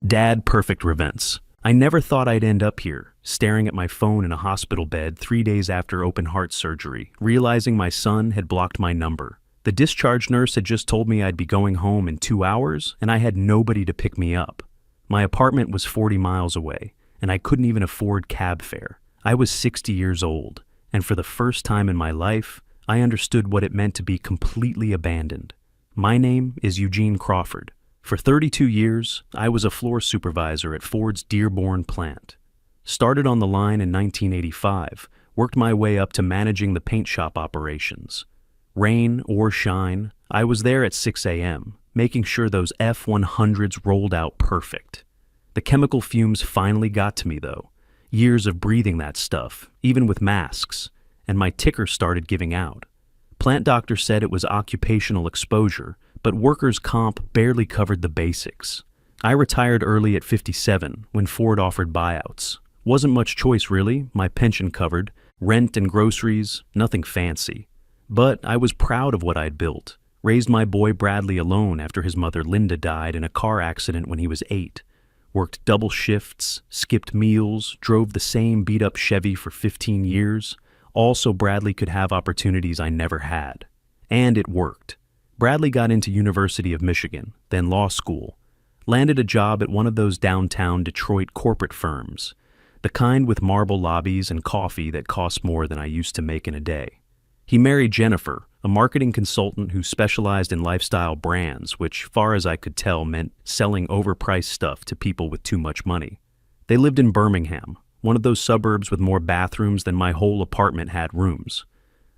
Dadperfectrevenge. I never thought I'd end up here, staring at my phone in a hospital bed 3 days after open heart surgery, realizing my son had blocked my number. The discharge nurse had just told me I'd be going home in 2 hours, and I had nobody to pick me up. My apartment was 40 miles away, and I couldn't even afford cab fare. I was 60 years old, and for the first time in my life, I understood what it meant to be completely abandoned. My name is Eugene Crawford. For 32 years, I was a floor supervisor at Ford's Dearborn plant. Started on the line in 1985, worked my way up to managing the paint shop operations. Rain or shine, I was there at 6 a.m., making sure those F-100s rolled out perfect. The chemical fumes finally got to me, though. Years of breathing that stuff, even with masks, and my ticker started giving out. Plant doctor said it was occupational exposure, but workers' comp barely covered the basics. I retired early at 57 when Ford offered buyouts. Wasn't much choice really, my pension covered, rent and groceries, nothing fancy. But I was proud of what I'd built. Raised my boy Bradley alone after his mother Linda died in a car accident when he was 8. Worked double shifts, skipped meals, drove the same beat-up Chevy for 15 years, all so Bradley could have opportunities I never had. And it worked. Bradley got into University of Michigan, then law school, landed a job at one of those downtown Detroit corporate firms, the kind with marble lobbies and coffee that costs more than I used to make in a day. He married Jennifer, a marketing consultant who specialized in lifestyle brands, which, far as I could tell, meant selling overpriced stuff to people with too much money. They lived in Birmingham, one of those suburbs with more bathrooms than my whole apartment had rooms.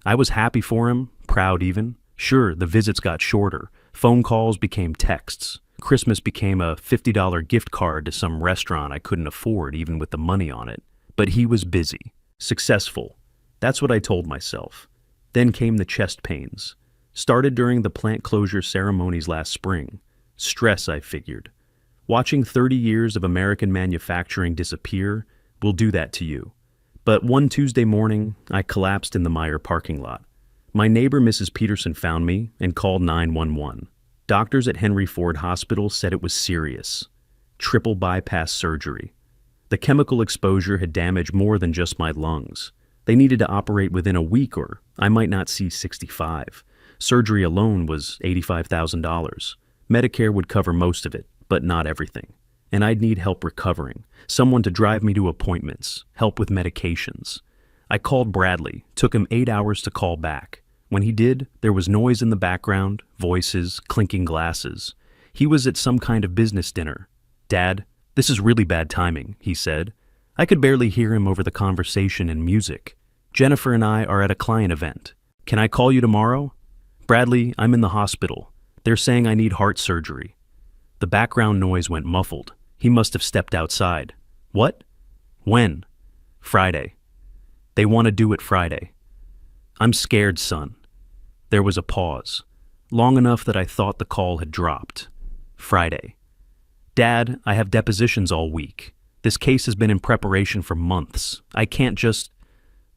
I was happy for him, proud even. Sure, the visits got shorter. Phone calls became texts. Christmas became a $50 gift card to some restaurant I couldn't afford even with the money on it. But he was busy, successful. That's what I told myself. Then came the chest pains. Started during the plant closure ceremonies last spring. Stress, I figured. Watching 30 years of American manufacturing disappear will do that to you. But one Tuesday morning, I collapsed in the Meijer parking lot. My neighbor, Mrs. Peterson, found me and called 911. Doctors at Henry Ford Hospital said it was serious. Triple bypass surgery. The chemical exposure had damaged more than just my lungs. They needed to operate within a week or I might not see 65. Surgery alone was $85,000. Medicare would cover most of it, but not everything. And I'd need help recovering, someone to drive me to appointments, help with medications. I called Bradley, took him 8 hours to call back. When he did, there was noise in the background, voices, clinking glasses. He was at some kind of business dinner. "Dad, this is really bad timing," he said. I could barely hear him over the conversation and music. "Jennifer and I are at a client event. Can I call you tomorrow?" "Bradley, I'm in the hospital. They're saying I need heart surgery." The background noise went muffled. He must have stepped outside. "What? When?" "Friday. They want to do it Friday." "I'm scared, son." There was a pause, long enough that I thought the call had dropped. "Friday. Dad, I have depositions all week. This case has been in preparation for months. I can't just...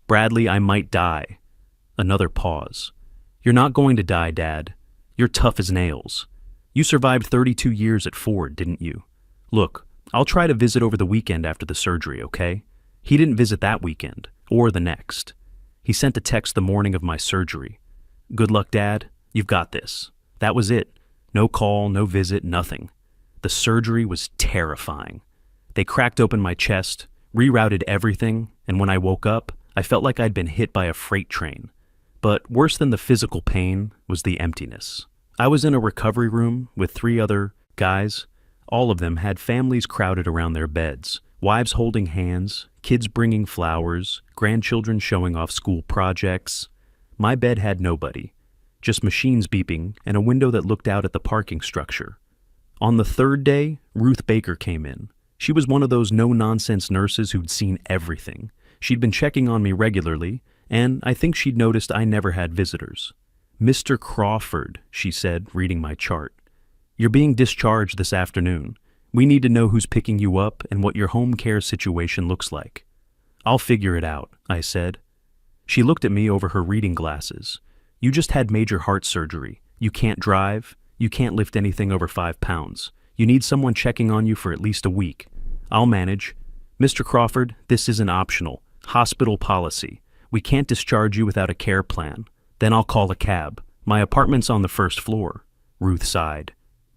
Bradley, I might die." Another pause. "You're not going to die, Dad. You're tough as nails. You survived 32 years at Ford, didn't you? Look, I'll try to visit over the weekend after the surgery, okay?" He didn't visit that weekend, or the next. He sent a text the morning of my surgery. "Good luck, Dad. You've got this." That was it. No call, no visit, nothing. The surgery was terrifying. They cracked open my chest, rerouted everything, and when I woke up, I felt like I'd been hit by a freight train. But worse than the physical pain was the emptiness. I was in a recovery room with 3 other guys. All of them had families crowded around their beds, wives holding hands, kids bringing flowers, grandchildren showing off school projects. My bed had nobody, just machines beeping and a window that looked out at the parking structure. On the 3rd day, Ruth Baker came in. She was one of those no-nonsense nurses who'd seen everything. She'd been checking on me regularly, and I think she'd noticed I never had visitors. "Mr. Crawford," she said, reading my chart. "You're being discharged this afternoon. We need to know who's picking you up and what your home care situation looks like." "I'll figure it out," I said. She looked at me over her reading glasses. "You just had major heart surgery. You can't drive. You can't lift anything over 5 pounds. You need someone checking on you for at least a week. I'll manage. Mr. Crawford, this isn't optional. Hospital policy. We can't discharge you without a care plan. Then I'll call a cab. My apartment's on the first floor. Ruth sighed.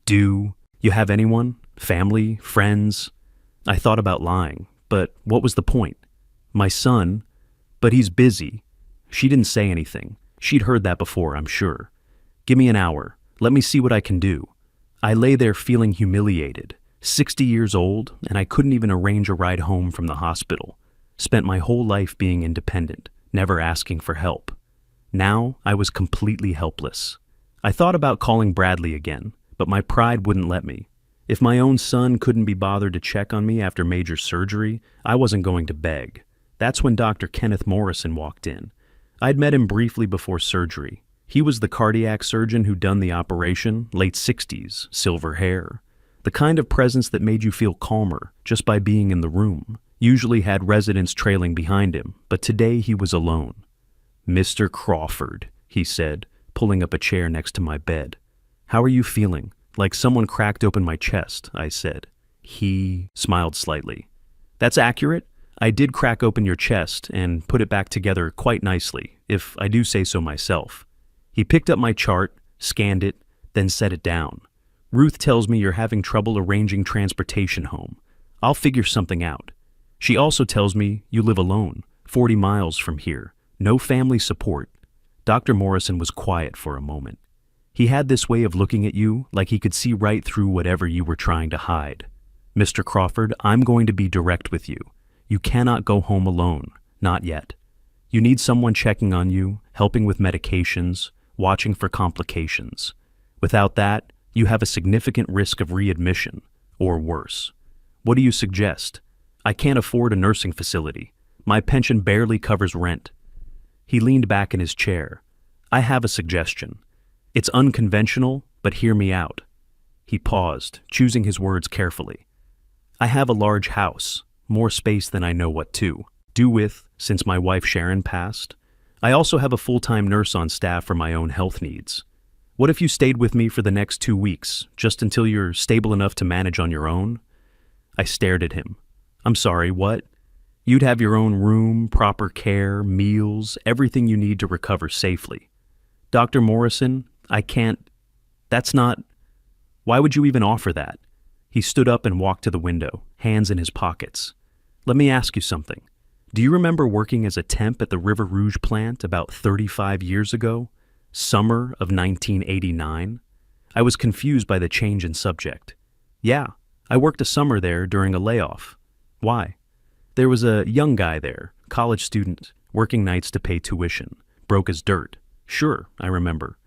Do you have anyone? Family? Friends? I thought about lying, but what was the point? My son, but he's busy. She didn't say anything. She'd heard that before, I'm sure. Give me an hour. Let me see what I can do. I lay there feeling humiliated. 60 years old, and I couldn't even arrange a ride home from the hospital. Spent my whole life being independent, never asking for help. Now I was completely helpless. I thought about calling Bradley again, but my pride wouldn't let me. If my own son couldn't be bothered to check on me after major surgery, I wasn't going to beg. That's when Dr. Kenneth Morrison walked in. I'd met him briefly before surgery. He was the cardiac surgeon who'd done the operation, late 60s, silver hair. The kind of presence that made you feel calmer just by being in the room. Usually had residents trailing behind him, but today he was alone. "Mr. Crawford," he said, pulling up a chair next to my bed. "How are you feeling?" "Like someone cracked open my chest," I said. He smiled slightly. "That's accurate. I did crack open your chest and put it back together quite nicely, if I do say so myself." He picked up my chart, scanned it, then set it down. "Ruth tells me you're having trouble arranging transportation home. I'll figure something out. She also tells me you live alone, 40 miles from here, no family support." Dr. Morrison was quiet for a moment. He had this way of looking at you like he could see right through whatever you were trying to hide. "Mr. Crawford, I'm going to be direct with you. You cannot go home alone, not yet. You need someone checking on you, helping with medications, watching for complications. Without that, you have a significant risk of readmission, or worse. What do you suggest? I can't afford a nursing facility. My pension barely covers rent." He leaned back in his chair. "I have a suggestion. It's unconventional, but hear me out." He paused, choosing his words carefully. "I have a large house, more space than I know what to do with since my wife Sharon passed. I also have a full-time nurse on staff for my own health needs. What if you stayed with me for the next 2 weeks, just until you're stable enough to manage on your own?" I stared at him. "I'm sorry, what?" "You'd have your own room, proper care, meals, everything you need to recover safely." "Dr. Morrison, I can't. That's not. Why would you even offer that?" He stood up and walked to the window, hands in his pockets. "Let me ask you something. Do you remember working as a temp at the River Rouge plant about 35 years ago? Summer of 1989? I was confused by the change in subject. "Yeah, I worked a summer there during a layoff." "Why?" "There was a young guy there, college student, working nights to pay tuition. Broke as dirt." "Sure, I remember.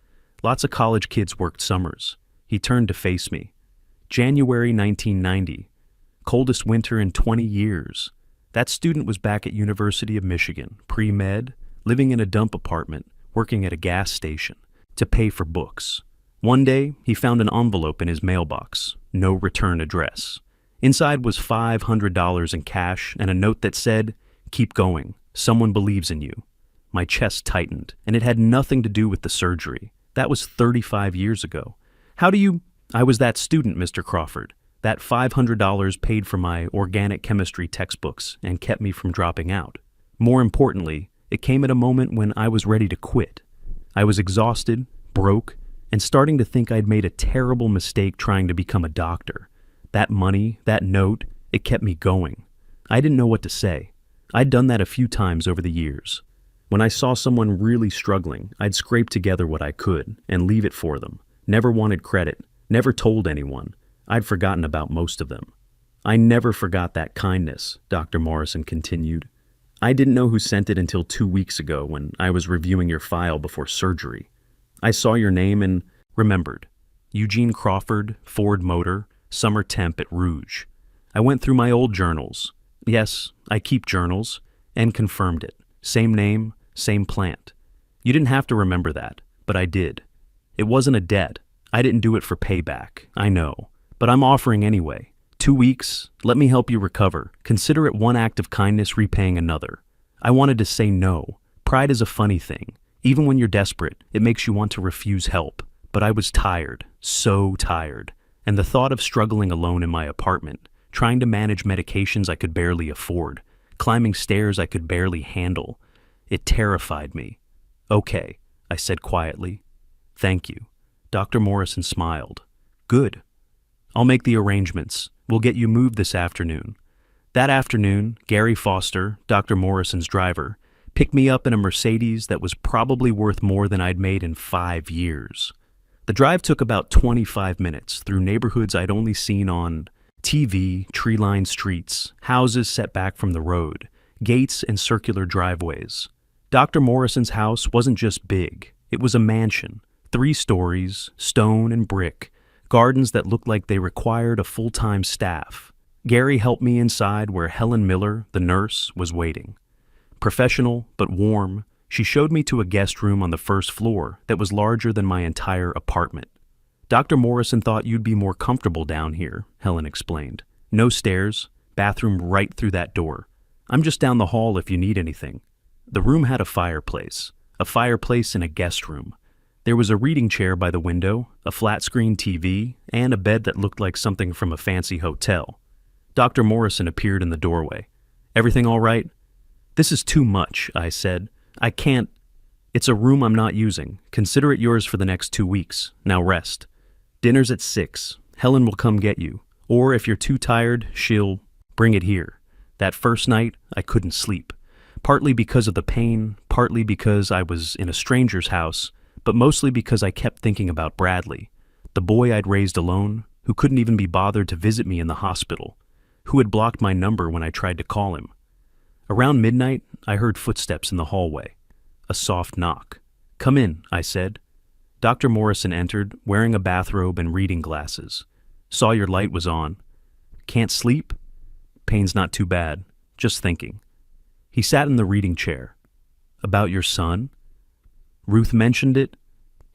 Lots of college kids worked summers." He turned to face me. "January 1990. Coldest winter in 20 years. That student was back at University of Michigan, pre-med, living in a dump apartment, working at a gas station, to pay for books. One day, he found an envelope in his mailbox, no return address. Inside was $500 in cash and a note that said, 'Keep going. Someone believes in you.' My chest tightened, and it had nothing to do with the surgery. That was 35 years ago. How do you... I was that student, Mr. Crawford. That $500 paid for my organic chemistry textbooks and kept me from dropping out. More importantly, it came at a moment when I was ready to quit. I was exhausted, broke, and starting to think I'd made a terrible mistake trying to become a doctor. That money, that note, it kept me going. I didn't know what to say. I'd done that a few times over the years. When I saw someone really struggling, I'd scrape together what I could and leave it for them. Never wanted credit, never told anyone. I'd forgotten about most of them. "I never forgot that kindness," Dr. Morrison continued. "I didn't know who sent it until 2 weeks ago when I was reviewing your file before surgery. I saw your name and remembered. Eugene Crawford, Ford Motor, summer temp at Rouge. I went through my old journals. Yes, I keep journals, and confirmed it. Same name, same plant. You didn't have to remember that, but I did. It wasn't a debt. I didn't do it for payback, I know. But I'm offering anyway. 2 weeks, let me help you recover. Consider it one act of kindness repaying another." I wanted to say no. Pride is a funny thing. Even when you're desperate, it makes you want to refuse help. But I was tired, so tired. and the thought of struggling alone in my apartment, trying to manage medications I could barely afford, climbing stairs I could barely handle, it terrified me. "Okay," I said quietly. "Thank you." Dr. Morrison smiled. "Good. I'll make the arrangements. We'll get you moved this afternoon." That afternoon, Gary Foster, Dr. Morrison's driver, picked me up in a Mercedes that was probably worth more than I'd made in 5 years. The drive took about 25 minutes through neighborhoods I'd only seen on TV, tree-lined streets, houses set back from the road, gates and circular driveways. Dr. Morrison's house wasn't just big. It was a mansion, 3 stories, stone and brick, gardens that looked like they required a full-time staff. Gary helped me inside where Helen Miller, the nurse, was waiting. Professional, but warm, she showed me to a guest room on the first floor that was larger than my entire apartment. "Dr. Morrison thought you'd be more comfortable down here," Helen explained. "No stairs, bathroom right through that door. I'm just down the hall if you need anything." The room had a fireplace in a guest room. There was a reading chair by the window, a flat-screen TV, and a bed that looked like something from a fancy hotel. Dr. Morrison appeared in the doorway. "Everything all right?" "This is too much," I said. "I can't. It's a room I'm not using. Consider it yours for the next 2 weeks. Now rest. Dinner's at 6. Helen will come get you. Or if you're too tired, she'll bring it here." That first night, I couldn't sleep. Partly because of the pain, partly because I was in a stranger's house, but mostly because I kept thinking about Bradley, the boy I'd raised alone, who couldn't even be bothered to visit me in the hospital, who had blocked my number when I tried to call him. Around midnight, I heard footsteps in the hallway. A soft knock. "Come in," I said. Dr. Morrison entered, wearing a bathrobe and reading glasses. "Saw your light was on." "Can't sleep?" "Pain's not too bad. Just thinking." He sat in the reading chair. "About your son?" "Ruth mentioned it.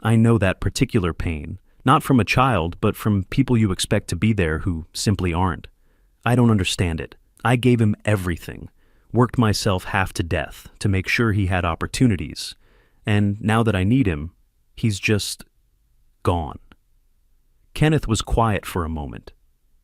I know that particular pain, not from a child, but from people you expect to be there who simply aren't. I don't understand it. I gave him everything, worked myself half to death to make sure he had opportunities, and now that I need him, he's just gone." Kenneth was quiet for a moment.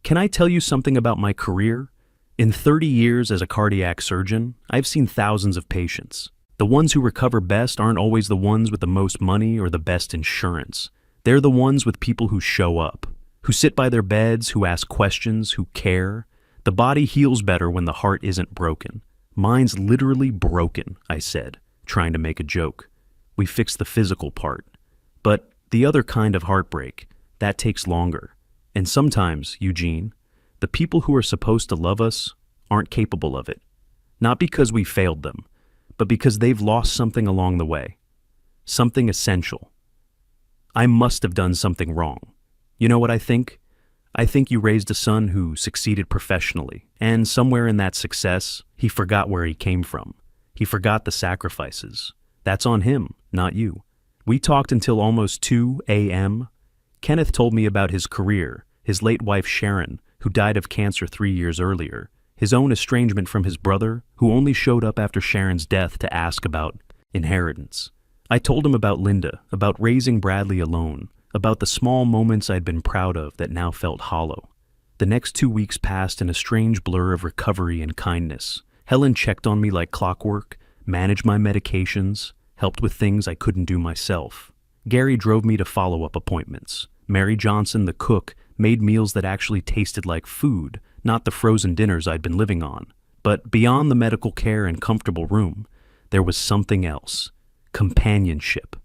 "Can I tell you something about my career? In 30 years as a cardiac surgeon, I've seen thousands of patients. The ones who recover best aren't always the ones with the most money or the best insurance. They're the ones with people who show up, who sit by their beds, who ask questions, who care. The body heals better when the heart isn't broken. Mine's literally broken," I said, trying to make a joke. "We fixed the physical part. But the other kind of heartbreak, that takes longer. And sometimes, Eugene, the people who are supposed to love us aren't capable of it. Not because we failed them, but because they've lost something along the way. Something essential. I must have done something wrong. You know what I think? I think you raised a son who succeeded professionally, and somewhere in that success, he forgot where he came from. He forgot the sacrifices. That's on him, not you." We talked until almost 2 a.m. Kenneth told me about his career, his late wife Sharon, who died of cancer 3 years earlier, his own estrangement from his brother, who only showed up after Sharon's death to ask about inheritance. I told him about Linda, about raising Bradley alone, about the small moments I'd been proud of that now felt hollow. The next 2 weeks passed in a strange blur of recovery and kindness. Helen checked on me like clockwork, managed my medications, helped with things I couldn't do myself. Gary drove me to follow-up appointments. Mary Johnson, the cook, made meals that actually tasted like food, not the frozen dinners I'd been living on. But beyond the medical care and comfortable room, there was something else. Companionship.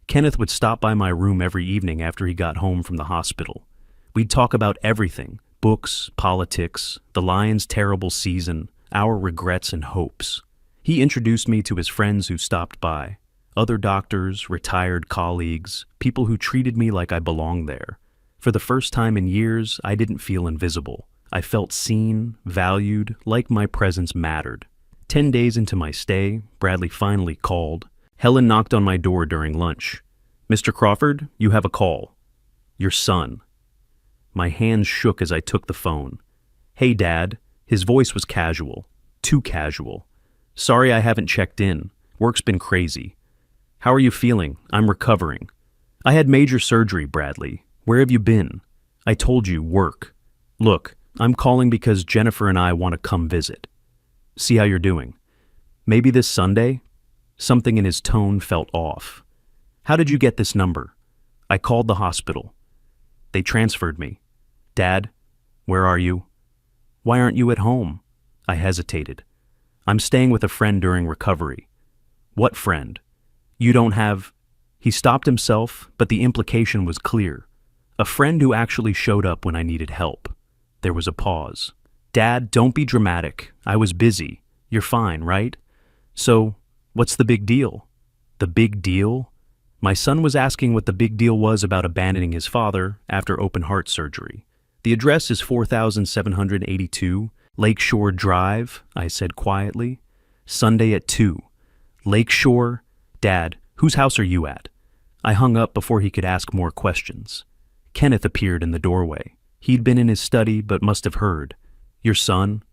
Kenneth would stop by my room every evening after he got home from the hospital. We'd talk about everything: books, politics, the Lions' terrible season, our regrets and hopes. He introduced me to his friends who stopped by. Other doctors, retired colleagues, people who treated me like I belonged there. For the first time in years, I didn't feel invisible. I felt seen, valued, like my presence mattered. 10 days into my stay, Bradley finally called. Helen knocked on my door during lunch. "Mr. Crawford, you have a call. Your son." My hands shook as I took the phone. "Hey, Dad." His voice was casual. Too casual. "Sorry I haven't checked in. Work's been crazy." "How are you feeling?" "I'm recovering." "I had major surgery, Bradley. Where have you been?" I told you, work. Look, I'm calling because Jennifer and I want to come visit. See how you're doing. Maybe this Sunday? Something in his tone felt off. How did you get this number? I called the hospital. They transferred me. Dad, where are you? Why aren't you at home? I hesitated. I'm staying with a friend during recovery. What friend? You don't have... He stopped himself, but the implication was clear. A friend who actually showed up when I needed help. There was a pause. Dad, don't be dramatic. I was busy. You're fine, right? So, what's the big deal? The big deal? My son was asking what the big deal was about abandoning his father after open heart surgery. The address is 4782 Lakeshore Drive, I said quietly. Sunday at 2. Lakeshore? Dad, whose house are you at? I hung up before he could ask more questions. Kenneth appeared in the doorway. He'd been in his study but must have heard. Your son?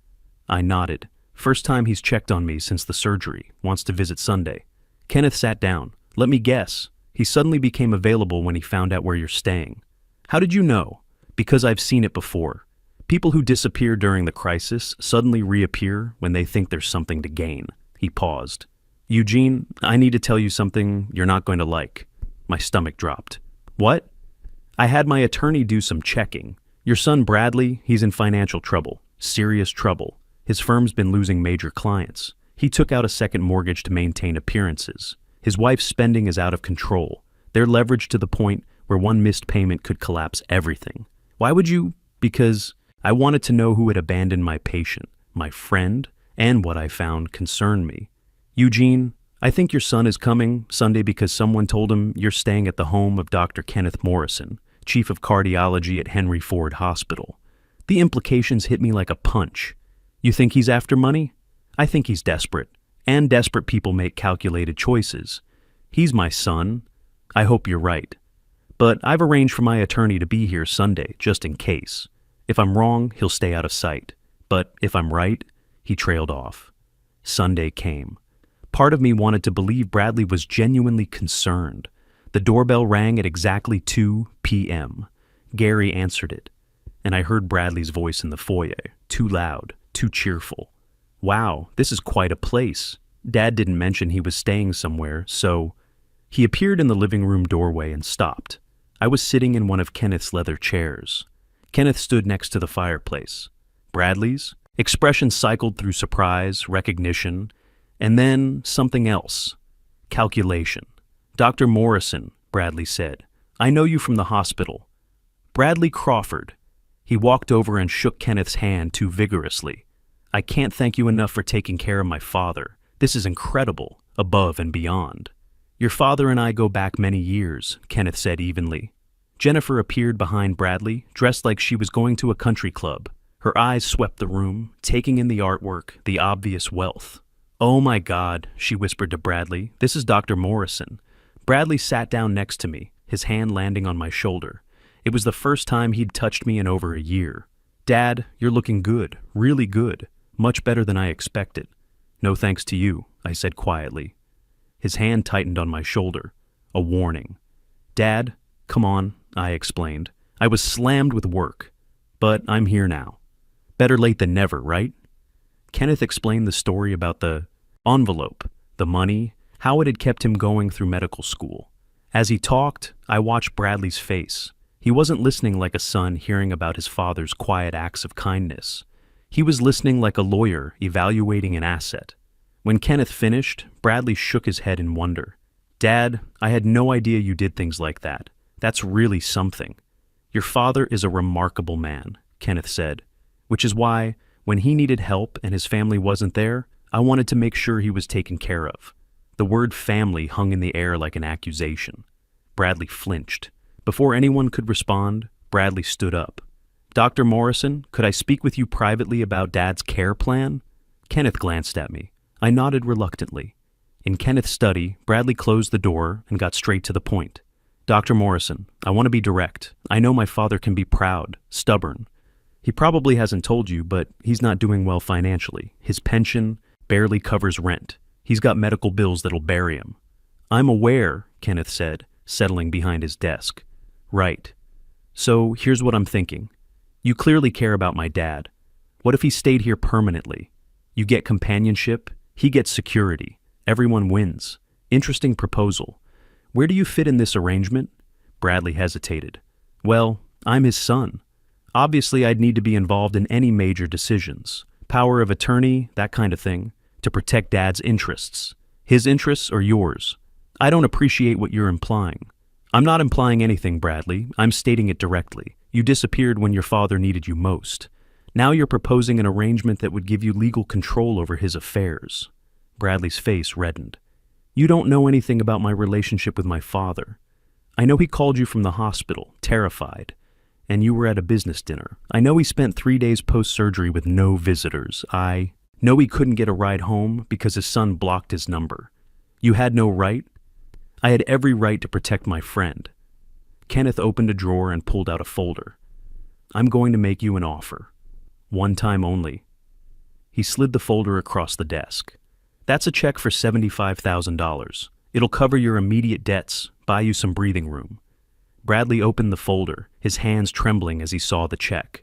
I nodded. First time he's checked on me since the surgery. Wants to visit Sunday. Kenneth sat down. Let me guess. He suddenly became available when he found out where you're staying. How did you know? Because I've seen it before. People who disappear during the crisis suddenly reappear when they think there's something to gain. He paused. Eugene, I need to tell you something you're not going to like. My stomach dropped. What? I had my attorney do some checking. Your son Bradley, he's in financial trouble. Serious trouble. His firm's been losing major clients. He took out a second mortgage to maintain appearances. His wife's spending is out of control. They're leveraged to the point where one missed payment could collapse everything. Why would you? Because I wanted to know who had abandoned my patient, my friend, and what I found concerned me. Eugene, I think your son is coming Sunday because someone told him you're staying at the home of Dr. Kenneth Morrison, chief of cardiology at Henry Ford Hospital. The implications hit me like a punch. You think he's after money? I think he's desperate. And desperate people make calculated choices. He's my son. I hope you're right. But I've arranged for my attorney to be here Sunday, just in case. If I'm wrong, he'll stay out of sight. But if I'm right, he trailed off. Sunday came. Part of me wanted to believe Bradley was genuinely concerned. The doorbell rang at exactly 2 p.m. Gary answered it, and I heard Bradley's voice in the foyer, too loud, too cheerful. Wow, this is quite a place. Dad didn't mention he was staying somewhere, so... He appeared in the living room doorway and stopped. I was sitting in one of Kenneth's leather chairs. Kenneth stood next to the fireplace. Bradley's? Expression cycled through surprise, recognition, and then something else. Calculation. Dr. Morrison, Bradley said. I know you from the hospital. Bradley Crawford. He walked over and shook Kenneth's hand too vigorously. I can't thank you enough for taking care of my father. This is incredible, above and beyond. Your father and I go back many years, Kenneth said evenly. Jennifer appeared behind Bradley, dressed like she was going to a country club. Her eyes swept the room, taking in the artwork, the obvious wealth. Oh my God, she whispered to Bradley. This is Dr. Morrison. Bradley sat down next to me, his hand landing on my shoulder. It was the first time he'd touched me in over a year. Dad, you're looking good, really good. Much better than I expected. No thanks to you, I said quietly. His hand tightened on my shoulder. A warning. Dad, come on, I explained. I was slammed with work. But I'm here now. Better late than never, right? Kenneth explained the story about the envelope, the money, how it had kept him going through medical school. As he talked, I watched Bradley's face. He wasn't listening like a son hearing about his father's quiet acts of kindness. He was listening like a lawyer evaluating an asset. When Kenneth finished, Bradley shook his head in wonder. Dad, I had no idea you did things like that. That's really something. Your father is a remarkable man, Kenneth said, which is why, when he needed help and his family wasn't there, I wanted to make sure he was taken care of. The word family hung in the air like an accusation. Bradley flinched. Before anyone could respond, Bradley stood up. Dr. Morrison, could I speak with you privately about Dad's care plan? Kenneth glanced at me. I nodded reluctantly. In Kenneth's study, Bradley closed the door and got straight to the point. Dr. Morrison, I want to be direct. I know my father can be proud, stubborn. He probably hasn't told you, but he's not doing well financially. His pension barely covers rent. He's got medical bills that'll bury him. I'm aware, Kenneth said, settling behind his desk. Right. So here's what I'm thinking. You clearly care about my dad. What if he stayed here permanently? You get companionship, he gets security. Everyone wins. Interesting proposal. Where do you fit in this arrangement? Bradley hesitated. Well, I'm his son. Obviously, I'd need to be involved in any major decisions. Power of attorney, that kind of thing, to protect Dad's interests. His interests or yours? I don't appreciate what you're implying. I'm not implying anything, Bradley. I'm stating it directly. You disappeared when your father needed you most. Now you're proposing an arrangement that would give you legal control over his affairs. Bradley's face reddened. You don't know anything about my relationship with my father. I know he called you from the hospital, terrified, and you were at a business dinner. I know he spent 3 days post-surgery with no visitors. I know he couldn't get a ride home because his son blocked his number. You had no right? I had every right to protect my friend. Kenneth opened a drawer and pulled out a folder. I'm going to make you an offer. One time only. He slid the folder across the desk. That's a check for $75,000. It'll cover your immediate debts, buy you some breathing room. Bradley opened the folder, his hands trembling as he saw the check.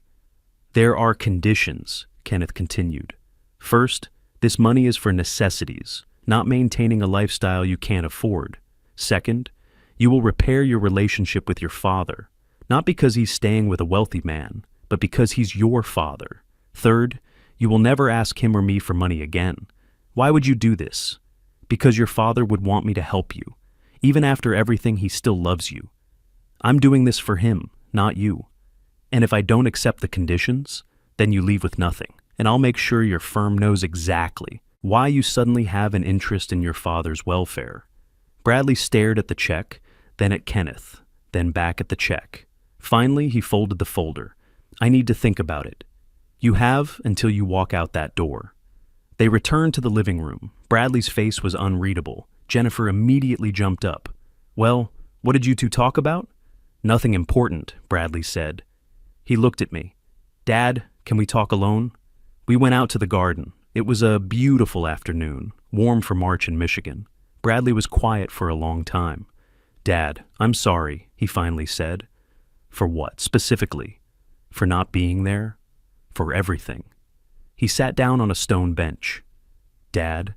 There are conditions, Kenneth continued. First, this money is for necessities, not maintaining a lifestyle you can't afford. Second, you will repair your relationship with your father, not because he's staying with a wealthy man, but because he's your father. Third, you will never ask him or me for money again. Why would you do this? Because your father would want me to help you. Even after everything, he still loves you. I'm doing this for him, not you. And if I don't accept the conditions, then you leave with nothing. And I'll make sure your firm knows exactly why you suddenly have an interest in your father's welfare. Bradley stared at the check, then at Kenneth, then back at the check. Finally, he folded the folder. I need to think about it. You have until you walk out that door. They returned to the living room. Bradley's face was unreadable. Jennifer immediately jumped up. Well, what did you two talk about? Nothing important, Bradley said. He looked at me. Dad, can we talk alone? We went out to the garden. It was a beautiful afternoon, warm for March in Michigan. Bradley was quiet for a long time. Dad, I'm sorry, he finally said. For what, specifically? For not being there? For everything. He sat down on a stone bench. Dad,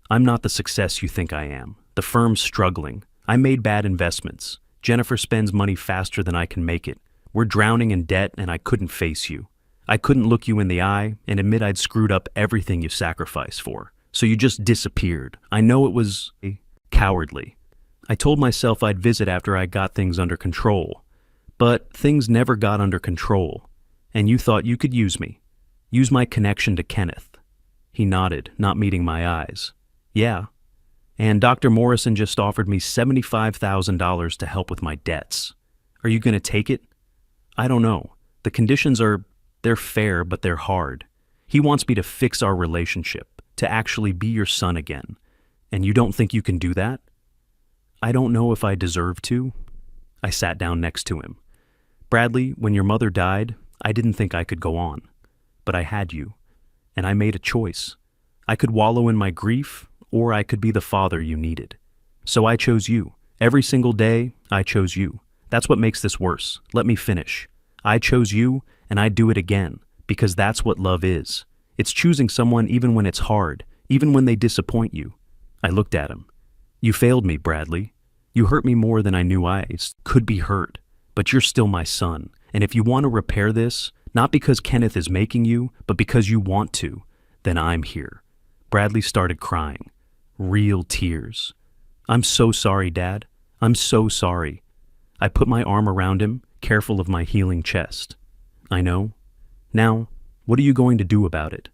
I'm not the success you think I am. The firm's struggling. I made bad investments. Jennifer spends money faster than I can make it. We're drowning in debt and I couldn't face you. I couldn't look you in the eye and admit I'd screwed up everything you sacrificed for. So you just disappeared. I know it was cowardly. I told myself I'd visit after I got things under control. But things never got under control. And you thought you could use me. Use my connection to Kenneth. He nodded, not meeting my eyes. Yeah. And Dr. Morrison just offered me $75,000 to help with my debts. Are you going to take it? I don't know. The conditions they're fair, but they're hard. He wants me to fix our relationship, to actually be your son again. And you don't think you can do that? I don't know if I deserve to. I sat down next to him. Bradley, when your mother died, I didn't think I could go on. But I had you, and I made a choice. I could wallow in my grief, or I could be the father you needed. So I chose you. Every single day, I chose you. That's what makes this worse. Let me finish. I chose you, and I'd do it again, because that's what love is. It's choosing someone even when it's hard, even when they disappoint you. I looked at him. You failed me, Bradley. You hurt me more than I knew I could be hurt. But you're still my son, and if you want to repair this, not because Kenneth is making you, but because you want to, then I'm here. Bradley started crying. Real tears. I'm so sorry, Dad. I'm so sorry. I put my arm around him, careful of my healing chest. I know. Now, what are you going to do about it?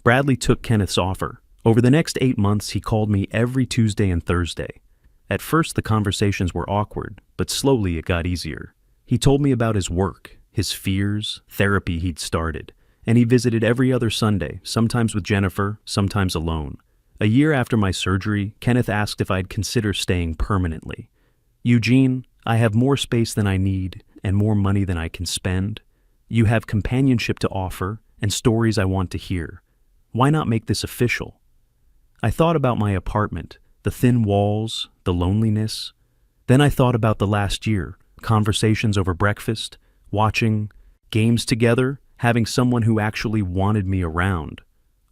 Bradley took Kenneth's offer. Over the next 8 months, he called me every Tuesday and Thursday. At first, the conversations were awkward, but slowly it got easier. He told me about his work, his fears, therapy he'd started, and he visited every other Sunday, sometimes with Jennifer, sometimes alone. A year after my surgery, Kenneth asked if I'd consider staying permanently. Eugene, I have more space than I need and more money than I can spend. You have companionship to offer and stories I want to hear. Why not make this official? I thought about my apartment, the thin walls, the loneliness. Then I thought about the last year, conversations over breakfast, watching games together, having someone who actually wanted me around.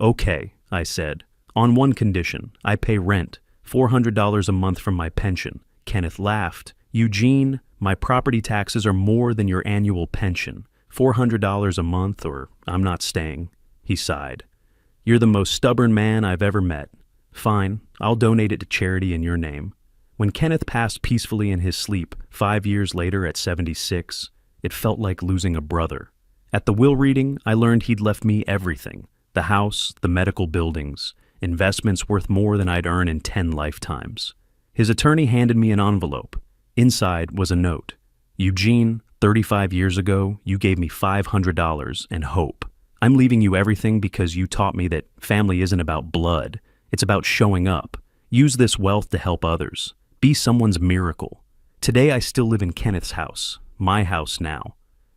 Okay, I said. On one condition, I pay rent, $400 a month from my pension. Kenneth laughed. Eugene, my property taxes are more than your annual pension. $400 a month or I'm not staying. He sighed. You're the most stubborn man I've ever met. Fine, I'll donate it to charity in your name. When Kenneth passed peacefully in his sleep 5 years later at 76, it felt like losing a brother. At the will reading, I learned he'd left me everything. The house, the medical buildings, investments worth more than I'd earn in 10 lifetimes. His attorney handed me an envelope. Inside was a note. Eugene, 35 years ago, you gave me $500 and hope. I'm leaving you everything because you taught me that family isn't about blood. It's about showing up. Use this wealth to help others. Be someone's miracle. Today I still live in Kenneth's house, my house now.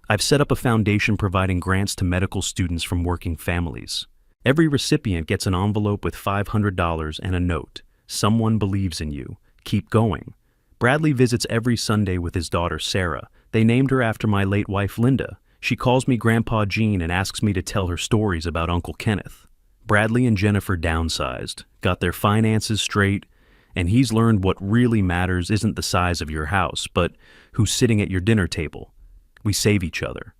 I've set up a foundation providing grants to medical students from working families. Every recipient gets an envelope with $500 and a note. Someone believes in you. Keep going. Bradley visits every Sunday with his daughter Sarah. They named her after my late wife Linda. She calls me Grandpa Gene and asks me to tell her stories about Uncle Kenneth. Bradley and Jennifer downsized, got their finances straight, and he's learned what really matters isn't the size of your house, but who's sitting at your dinner table. We save each other.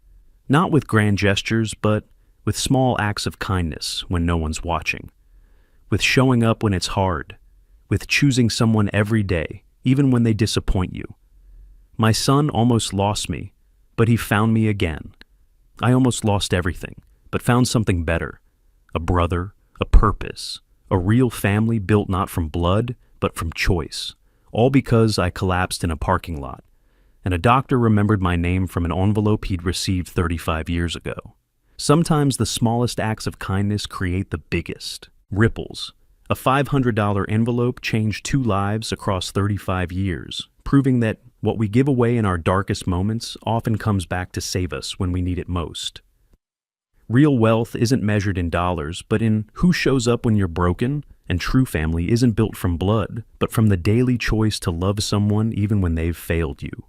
Not with grand gestures, but with small acts of kindness when no one's watching. With showing up when it's hard. With choosing someone every day, even when they disappoint you. My son almost lost me, but he found me again. I almost lost everything, but found something better. A brother, a purpose, a real family built not from blood, but from choice. All because I collapsed in a parking lot, and a doctor remembered my name from an envelope he'd received 35 years ago. Sometimes the smallest acts of kindness create the biggest ripples. A $500 envelope changed 2 lives across 35 years, proving that what we give away in our darkest moments often comes back to save us when we need it most. Real wealth isn't measured in dollars, but in who shows up when you're broken, and true family isn't built from blood, but from the daily choice to love someone even when they've failed you.